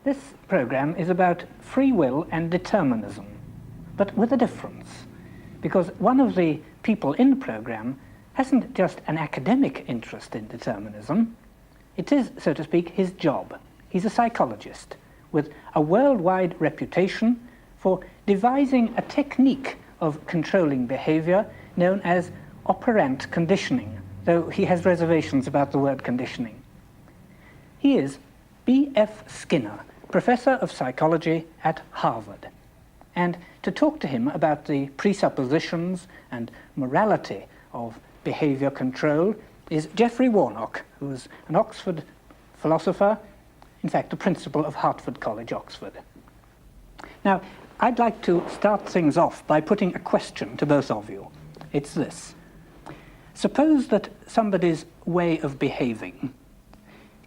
This program is about free will and determinism, but with a difference, because one of the people in the program hasn't just an academic interest in determinism, it is, so to speak, his job. He's a psychologist with a worldwide reputation for devising a technique of controlling behavior known as operant conditioning, though he has reservations about the word conditioning. He is B.F. Skinner, professor of psychology at Harvard. And to talk to him about the presuppositions and morality of behavior control is Geoffrey Warnock, who's an Oxford philosopher, in fact, the principal of Hertford College, Oxford. Now, I'd like to start things off by putting a question to both of you. It's this. Suppose that somebody's way of behaving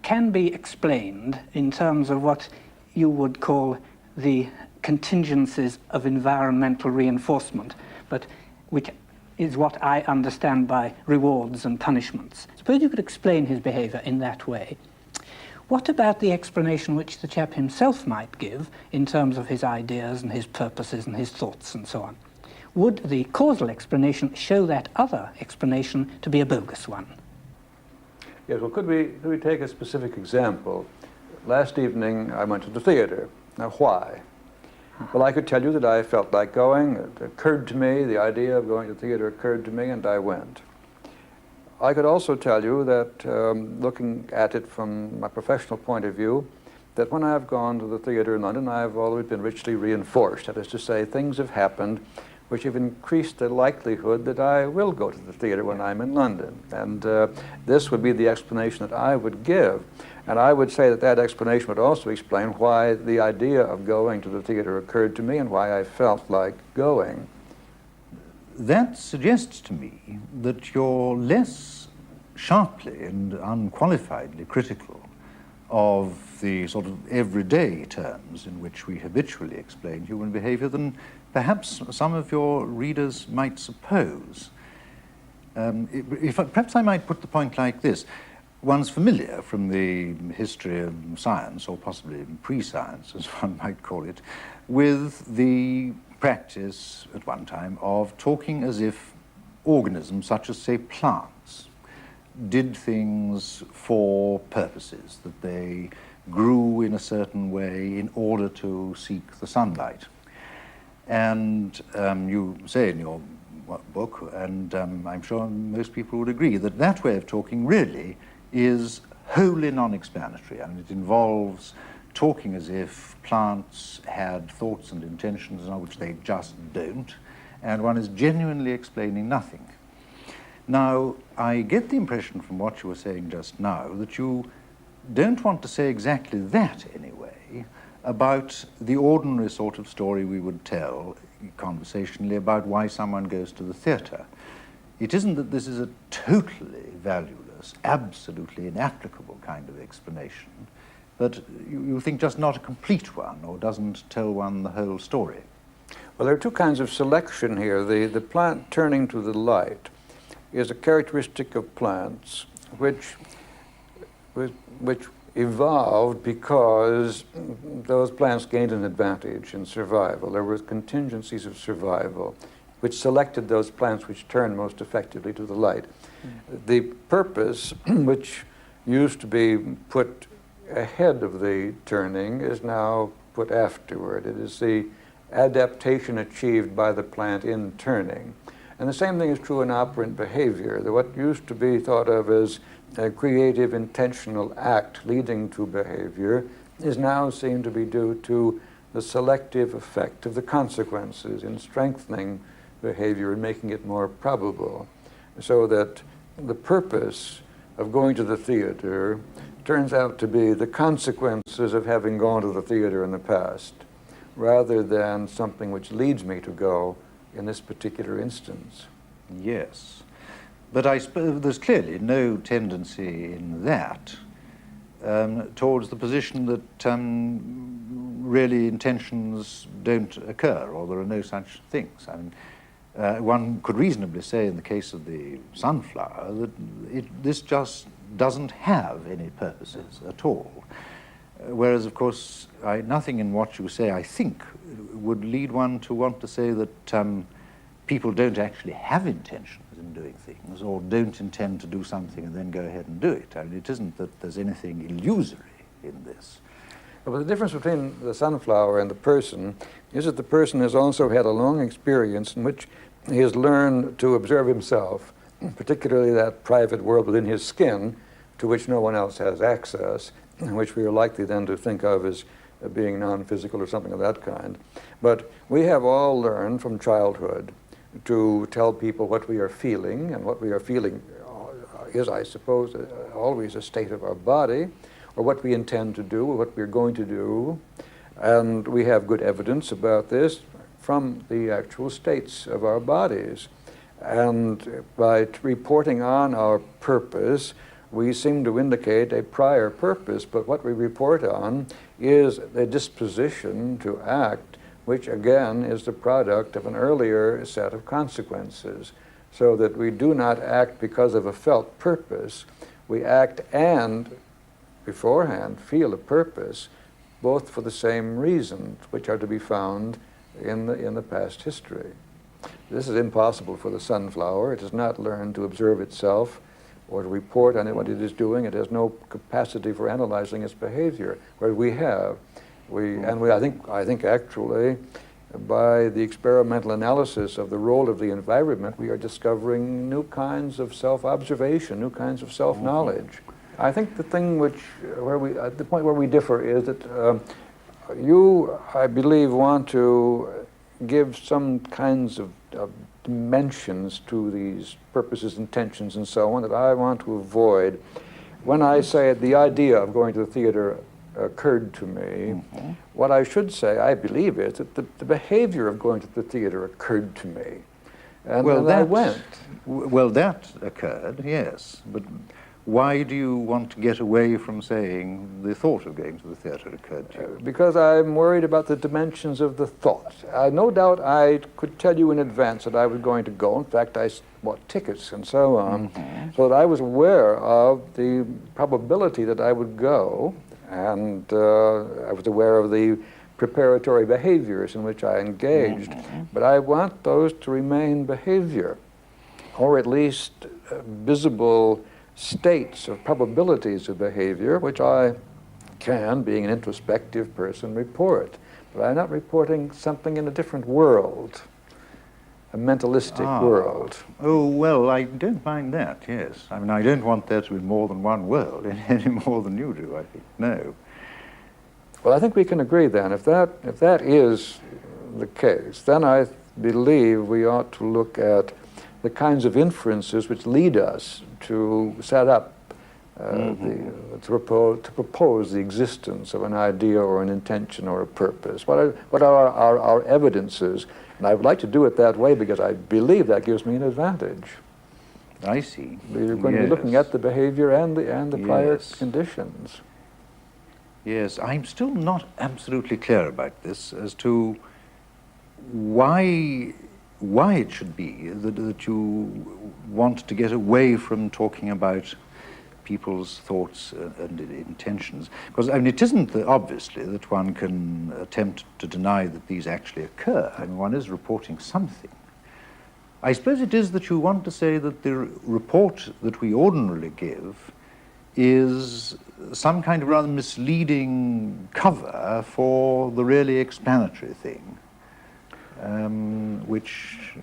can be explained in terms of what you would call the contingencies of environmental reinforcement, but which is what I understand by rewards and punishments. Suppose you could explain his behavior in that way. What about the explanation which the chap himself might give in terms of his ideas and his purposes and his thoughts and so on? Would the causal explanation show that other explanation to be a bogus one? Yes, well, could we take a specific example? Last evening I went to the theater. Now, why? Well, I could tell you that I felt like going. It occurred to me, the idea of going to the theater occurred to me, and I went. I could also tell you that, looking at it from my professional point of view, that when I've gone to the theater in London, I've always been richly reinforced. That is to say, things have happened which have increased the likelihood that I will go to the theater when I'm in London. And this would be the explanation that I would give. And I would say that that explanation would also explain why the idea of going to the theater occurred to me and why I felt like going. That suggests to me that you're less sharply and unqualifiedly critical of the sort of everyday terms in which we habitually explain human behavior than perhaps some of your readers might suppose. Perhaps I might put the point like this. One's familiar from the history of science, or possibly pre-science, as one might call it, with the practice at one time of talking as if organisms, such as, say, plants, did things for purposes, that they grew in a certain way in order to seek the sunlight. And you say in your book, and I'm sure most people would agree, that that way of talking really is wholly non-explanatory. I mean, it involves talking as if plants had thoughts and intentions, which they just don't, and one is genuinely explaining nothing. Now, I get the impression from what you were saying just now that you don't want to say exactly that anyway about the ordinary sort of story we would tell conversationally about why someone goes to the theatre. It isn't that this is a totally valueless, absolutely inapplicable kind of explanation, but you think just not a complete one, or doesn't tell one the whole story. Well, there are two kinds of selection here. The plant turning to the light is a characteristic of plants which evolved because those plants gained an advantage in survival. There were contingencies of survival which selected those plants which turned most effectively to the light. The purpose, which used to be put ahead of the turning, is now put afterward. It is the adaptation achieved by the plant in turning. And the same thing is true in operant behavior. What used to be thought of as a creative, intentional act leading to behavior is now seen to be due to the selective effect of the consequences in strengthening behavior and making it more probable. So that the purpose of going to the theater turns out to be the consequences of having gone to the theater in the past, rather than something which leads me to go in this particular instance. Yes, but I suppose there's clearly no tendency in that towards the position that really intentions don't occur, or there are no such things. I mean, one could reasonably say in the case of the sunflower that this just doesn't have any purposes at all. Whereas, of course, nothing in what you say, I think, would lead one to want to say that people don't actually have intentions in doing things, or don't intend to do something and then go ahead and do it. I mean, it isn't that there's anything illusory in this. But the difference between the sunflower and the person is that the person has also had a long experience in which he has learned to observe himself, particularly that private world within his skin, to which no one else has access, which we are likely then to think of as being non-physical or something of that kind. But we have all learned from childhood to tell people what we are feeling, and what we are feeling is, I suppose, always a state of our body, or what we intend to do, or what we're going to do. And we have good evidence about this from the actual states of our bodies. And by reporting on our purpose, we seem to indicate a prior purpose, but what we report on is a disposition to act, which again is the product of an earlier set of consequences. So that we do not act because of a felt purpose, we act and beforehand feel a purpose, both for the same reasons, which are to be found in the past history. This is impossible for the sunflower. It has not learned to observe itself or to report on what it is doing. It has no capacity for analyzing its behavior, whereas we have. I think actually, by the experimental analysis of the role of the environment, we are discovering new kinds of self-observation, new kinds of self-knowledge. I think the thing the point where we differ is that you, I believe, want to give some kinds of dimensions to these purposes, intentions, and so on that I want to avoid. When I say the idea of going to the theater occurred to me, what I should say, I believe, is that the behavior of going to the theater occurred to me. And I went. Well, that occurred, yes. But why do you want to get away from saying the thought of going to the theater occurred to you? Because I'm worried about the dimensions of the thought. No doubt I could tell you in advance that I was going to go. In fact, I bought tickets and so on, so that I was aware of the probability that I would go, and I was aware of the preparatory behaviors in which I engaged. But I want those to remain behavior, or at least visible states of probabilities of behavior, which I can, being an introspective person, report. But I'm not reporting something in a different world, a mentalistic world. Oh, well, I don't mind that, yes. I mean, I don't want there to be more than one world, any more than you do, I think. No. Well, I think we can agree then. If that is the case, then I believe we ought to look at the kinds of inferences which lead us to set up, to propose the existence of an idea or an intention or a purpose. What are our evidences? And I would like to do it that way because I believe that gives me an advantage. I see. We're going to be looking at the behavior and the prior conditions. Yes, I'm still not absolutely clear about this as to why it should be that you want to get away from talking about people's thoughts and intentions. Because, I mean, it isn't obviously that one can attempt to deny that these actually occur. I mean, one is reporting something. I suppose it is that you want to say that the report that we ordinarily give is some kind of rather misleading cover for the really explanatory thing, which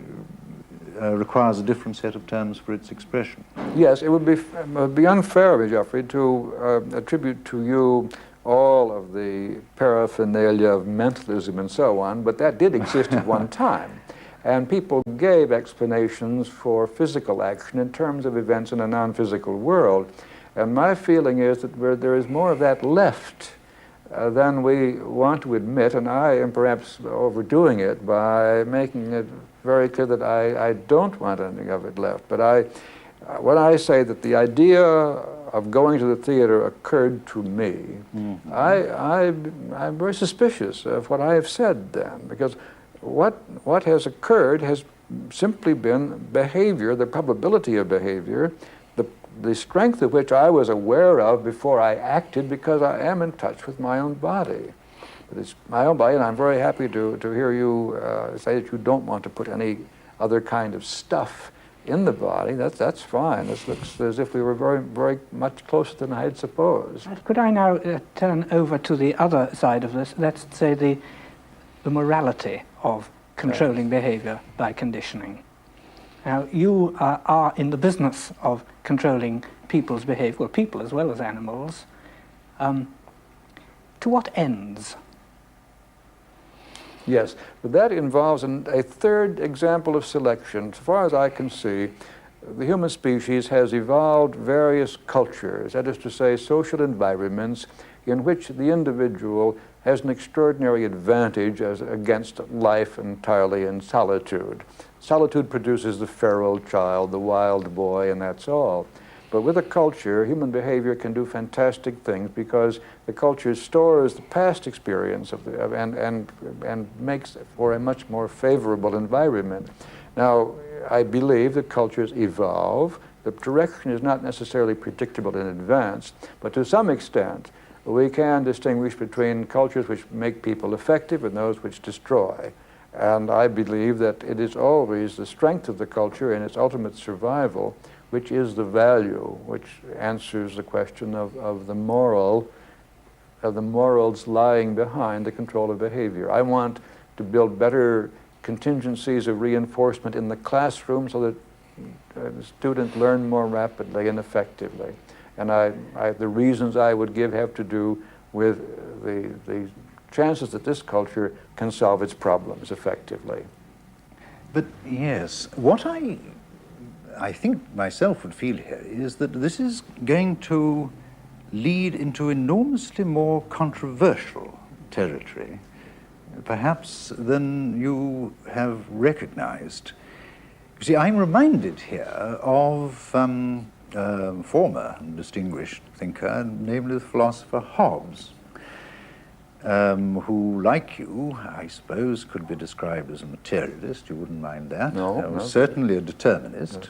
requires a different set of terms for its expression. Yes, it would be unfair of me, Geoffrey, to attribute to you all of the paraphernalia of mentalism and so on, but that did exist at one time. And people gave explanations for physical action in terms of events in a non-physical world. And my feeling is that there is more of that left than we want to admit, and I am perhaps overdoing it by making it very clear that I don't want anything of it left. But when I say that the idea of going to the theater occurred to me, I'm very suspicious of what I have said then, because what has occurred has simply been behavior, the probability of behavior, the strength of which I was aware of before I acted, because I am in touch with my own body. But it's my own body, and I'm very happy to hear you say that you don't want to put any other kind of stuff in the body. That's fine. This looks as if we were very, very much closer than I had supposed. Could I now turn over to the other side of this? Let's say the morality of controlling behavior by conditioning. Now, you are in the business of controlling people's behavior, well, people as well as animals. To what ends? Yes, but that involves a third example of selection. As far as I can see, the human species has evolved various cultures, that is to say, social environments in which the individual has an extraordinary advantage as against life entirely in solitude. Solitude produces the feral child, the wild boy, and that's all. But with a culture, human behavior can do fantastic things because the culture stores the past experience and makes for a much more favorable environment. Now, I believe that cultures evolve. The direction is not necessarily predictable in advance, but to some extent, we can distinguish between cultures which make people effective and those which destroy. And I believe that it is always the strength of the culture and its ultimate survival which is the value, which answers the question of the morals lying behind the control of behavior. I want to build better contingencies of reinforcement in the classroom so that students learn more rapidly and effectively. And the reasons I would give have to do with the chances that this culture can solve its problems effectively. But yes, what I think myself would feel here is that this is going to lead into enormously more controversial territory, perhaps than you have recognized. You see, I'm reminded here of a former distinguished thinker, namely the philosopher Hobbes, who, like you, I suppose, could be described as a materialist. You wouldn't mind that? No. Certainly a determinist.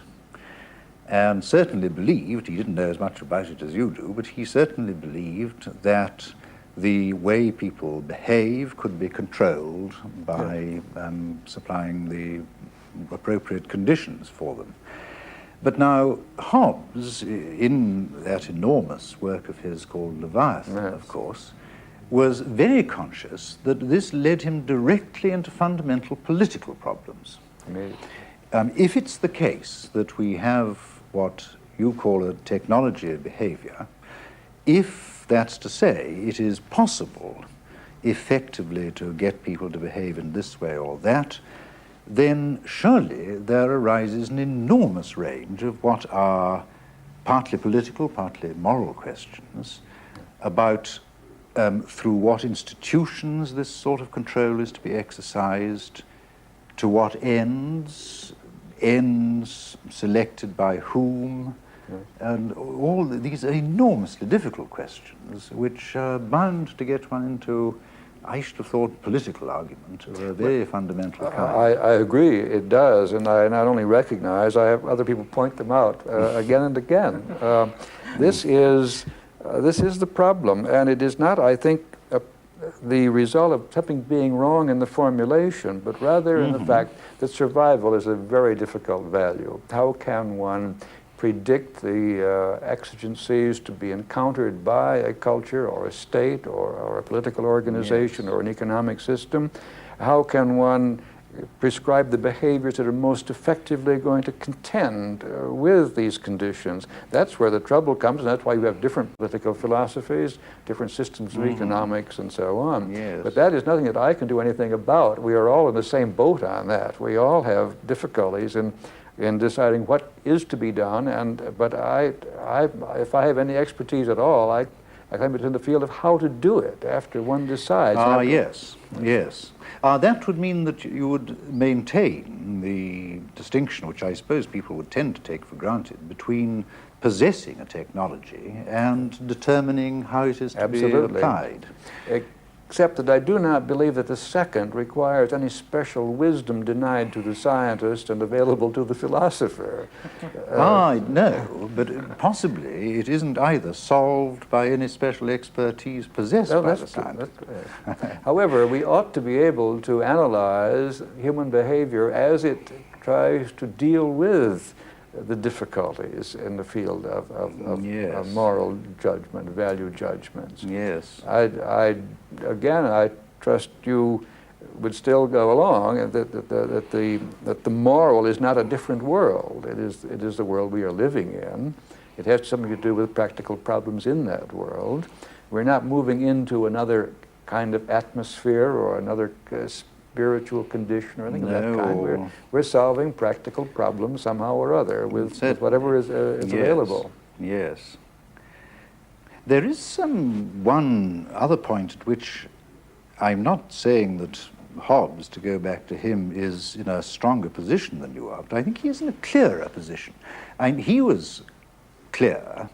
And certainly believed, he didn't know as much about it as you do, but he certainly believed that the way people behave could be controlled by supplying the appropriate conditions for them. But now, Hobbes, in that enormous work of his called Leviathan, of course, was very conscious that this led him directly into fundamental political problems. If it's the case that we have what you call a technology of behavior, if that's to say it is possible effectively to get people to behave in this way or that, then surely there arises an enormous range of what are partly political, partly moral questions about through what institutions this sort of control is to be exercised, to what ends selected by whom, and all these are enormously difficult questions which are bound to get one into, I should have thought, political argument of a very fundamental kind. I agree, it does, and I not only recognize, I have other people point them out again and again. This is the problem, and it is not, I think, the result of something being wrong in the formulation, but rather in the fact that survival is a very difficult value. How can one predict the exigencies to be encountered by a culture or a state or a political organization or an economic system? How can one prescribe the behaviors that are most effectively going to contend with these conditions? That's where the trouble comes, and that's why you have different political philosophies, different systems of economics, and so on. But that is nothing that I can do anything about. We are all in the same boat on that. We all have difficulties in deciding what is to be done, but if I have any expertise at all, I claim it's in the field of how to do it after one decides. Yes. That would mean that you would maintain the distinction, which I suppose people would tend to take for granted, between possessing a technology and determining how it is to be applied. except that I do not believe that the second requires any special wisdom denied to the scientist and available to the philosopher. No, but possibly it isn't either solved by any special expertise possessed by the scientist. However, we ought to be able to analyze human behavior as it tries to deal with the difficulties in the field of moral judgment, value judgments. Yes. Again, I trust you would still go along, and that the moral is not a different world. It is the world we are living in. It has something to do with practical problems in that world. We're not moving into another kind of atmosphere or another spiritual condition or anything of that kind. We're solving practical problems somehow or other with whatever is available. Yes. There is one other point at which I'm not saying that Hobbes, to go back to him, is in a stronger position than you are, but I think he is in a clearer position. And he was clear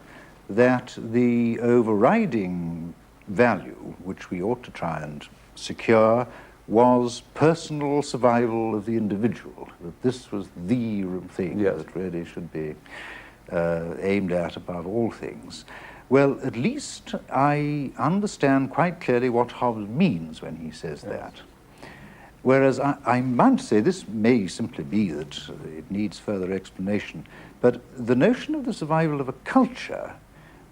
that the overriding value which we ought to try and secure was personal survival of the individual, that this was the thing that really should be aimed at above all things. Well, at least I understand quite clearly what Hobbes means when he says that. Whereas I'm bound to say this may simply be that it needs further explanation, but the notion of the survival of a culture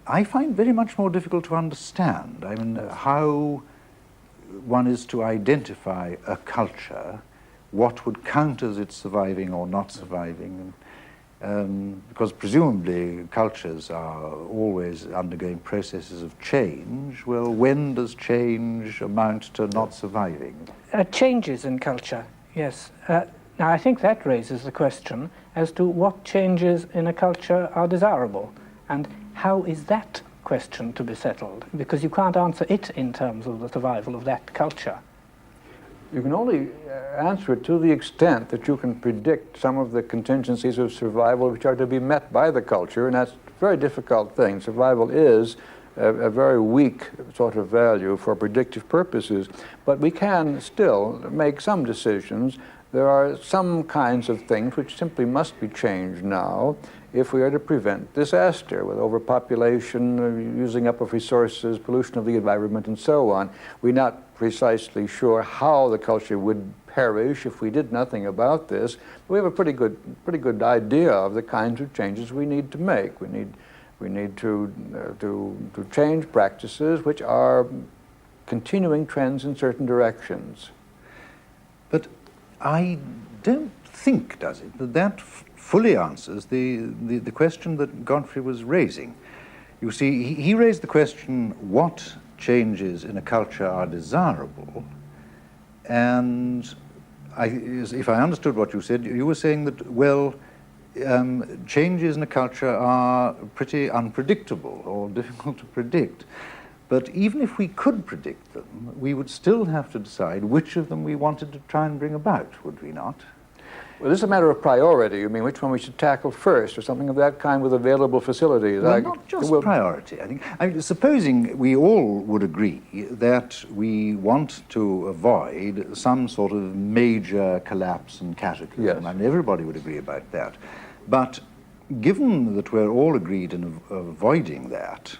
I find very much more difficult to understand. I mean, how one is to identify a culture, what would count as its surviving or not surviving, because presumably cultures are always undergoing processes of change. Well, when does change amount to not surviving? Changes in culture, yes. Now I think that raises the question as to what changes in a culture are desirable, and how is that question to be settled? Because you can't answer it in terms of the survival of that culture. You can only answer it to the extent that you can predict some of the contingencies of survival which are to be met by the culture, and that's a very difficult thing. Survival is a very weak sort of value for predictive purposes, but we can still make some decisions. There are some kinds of things which simply must be changed now if we are to prevent disaster with overpopulation, using up of resources, pollution of the environment, and so on. We're not precisely sure how the culture would perish if we did nothing about this. We have a pretty good idea of the kinds of changes we need to make. We need to change practices which are continuing trends in certain directions. But I don't think, does it, that fully answers the question that Godfrey was raising. You see, he raised the question, what changes in a culture are desirable? And if I understood what you said, you were saying that, well, changes in a culture are pretty unpredictable or difficult to predict. But even if we could predict them, we would still have to decide which of them we wanted to try and bring about, would we not? Well, this is a matter of priority. You mean which one we should tackle first, or something of that kind with available facilities? Well, not just priority, I think. I mean, supposing we all would agree that we want to avoid some sort of major collapse and cataclysm. Yes. I mean, everybody would agree about that. But given that we're all agreed in avoiding that,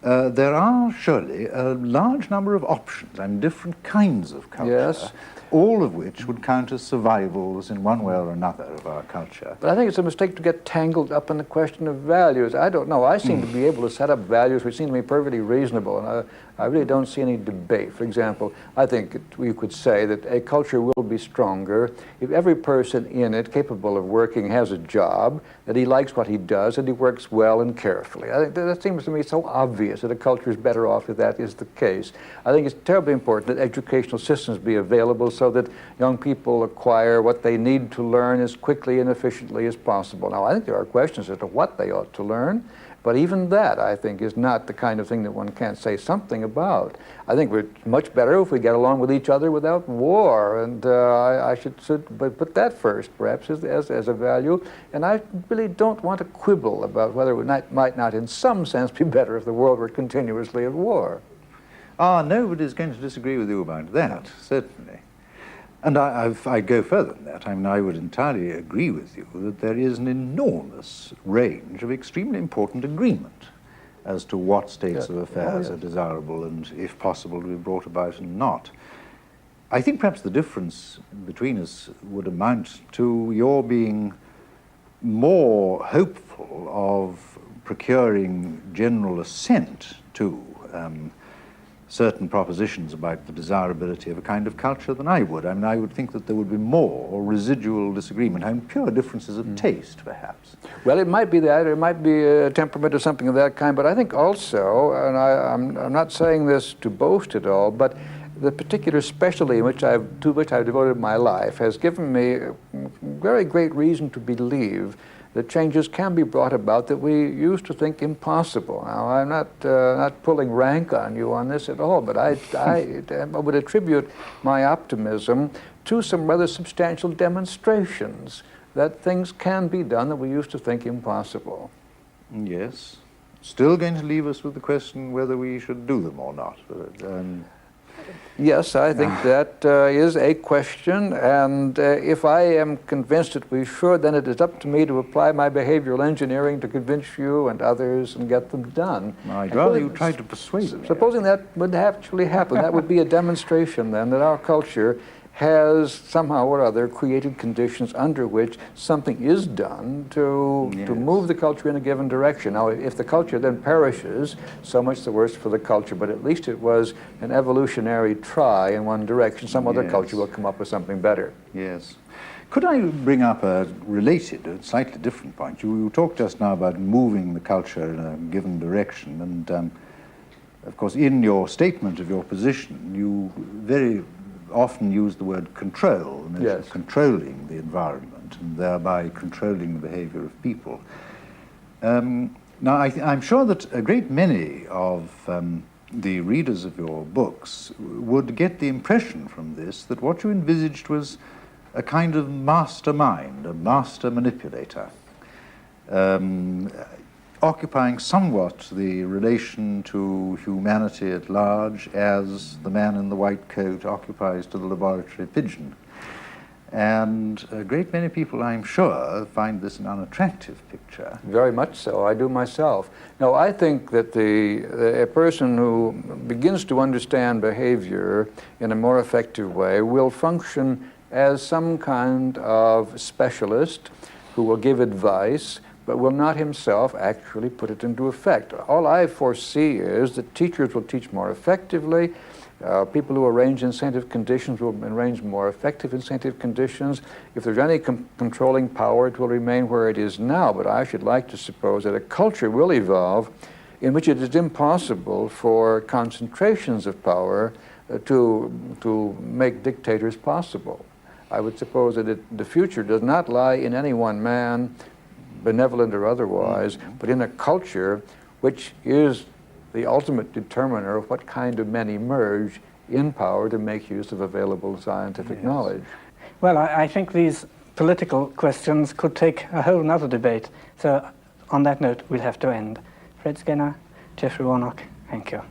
there are surely a large number of options and different kinds of culture, all of which would count as survivals in one way or another of our culture. But I think it's a mistake to get tangled up in the question of values. I don't know. I seem to be able to set up values which seem to me perfectly reasonable, and I really don't see any debate. For example, I think we could say that a culture will be stronger if every person in it capable of working has a job, that he likes what he does, and he works well and carefully. I think that seems to me so obvious that a culture is better off if that is the case. I think it's terribly important that educational systems be available so that young people acquire what they need to learn as quickly and efficiently as possible. Now, I think there are questions as to what they ought to learn, but even that, I think, is not the kind of thing that one can't say something about. I think we're much better if we get along with each other without war, and I should put that first, perhaps, as a value. And I really don't want to quibble about whether it might not, in some sense, be better if the world were continuously at war. Ah, nobody's going to disagree with you about that, certainly. And I go further than that. I mean, I would entirely agree with you that there is an enormous range of extremely important agreement as to what states of affairs are desirable and, if possible, to be brought about and not. I think perhaps the difference between us would amount to your being more hopeful of procuring general assent to certain propositions about the desirability of a kind of culture than I would. I mean, I would think that there would be more residual disagreement, I mean, pure differences of taste, perhaps. Well, it might be that, or it might be a temperament or something of that kind, but I think also, and I'm not saying this to boast at all, but the particular specialty to which I've devoted my life has given me very great reason to believe that changes can be brought about that we used to think impossible. Now, I'm not pulling rank on you on this at all, but I would attribute my optimism to some rather substantial demonstrations that things can be done that we used to think impossible. Yes. Still going to leave us with the question whether we should do them or not. Yes, I think that is a question, and if I am convinced that we should, then it is up to me to apply my behavioral engineering to convince you and others and get them done. I'd rather you tried to persuade me. Supposing that would actually happen, that would be a demonstration then that our culture has somehow or other created conditions under which something is done to move the culture in a given direction. Now, if the culture then perishes, so much the worse for the culture, but at least it was an evolutionary try in one direction. Some other culture will come up with something better. Yes. Could I bring up a related, a slightly different point? You talked just now about moving the culture in a given direction, and of course, in your statement of your position, you very often use the word control, the notion of controlling the environment and thereby controlling the behavior of people. Now, I'm sure that a great many of the readers of your books would get the impression from this that what you envisaged was a kind of mastermind, a master manipulator, occupying somewhat the relation to humanity at large as the man in the white coat occupies to the laboratory pigeon. And a great many people, I'm sure, find this an unattractive picture. Very much so. I do myself. No, I think that a person who begins to understand behavior in a more effective way will function as some kind of specialist who will give advice, but will not himself actually put it into effect. All I foresee is that teachers will teach more effectively, people who arrange incentive conditions will arrange more effective incentive conditions. If there's any controlling power, it will remain where it is now, but I should like to suppose that a culture will evolve in which it is impossible for concentrations of power to make dictators possible. I would suppose that the future does not lie in any one man, benevolent or otherwise, but in a culture which is the ultimate determiner of what kind of men emerge in power to make use of available scientific knowledge. Well, I think these political questions could take a whole other debate. So on that note, we'll have to end. Fred Skinner, Jeffrey Warnock, thank you.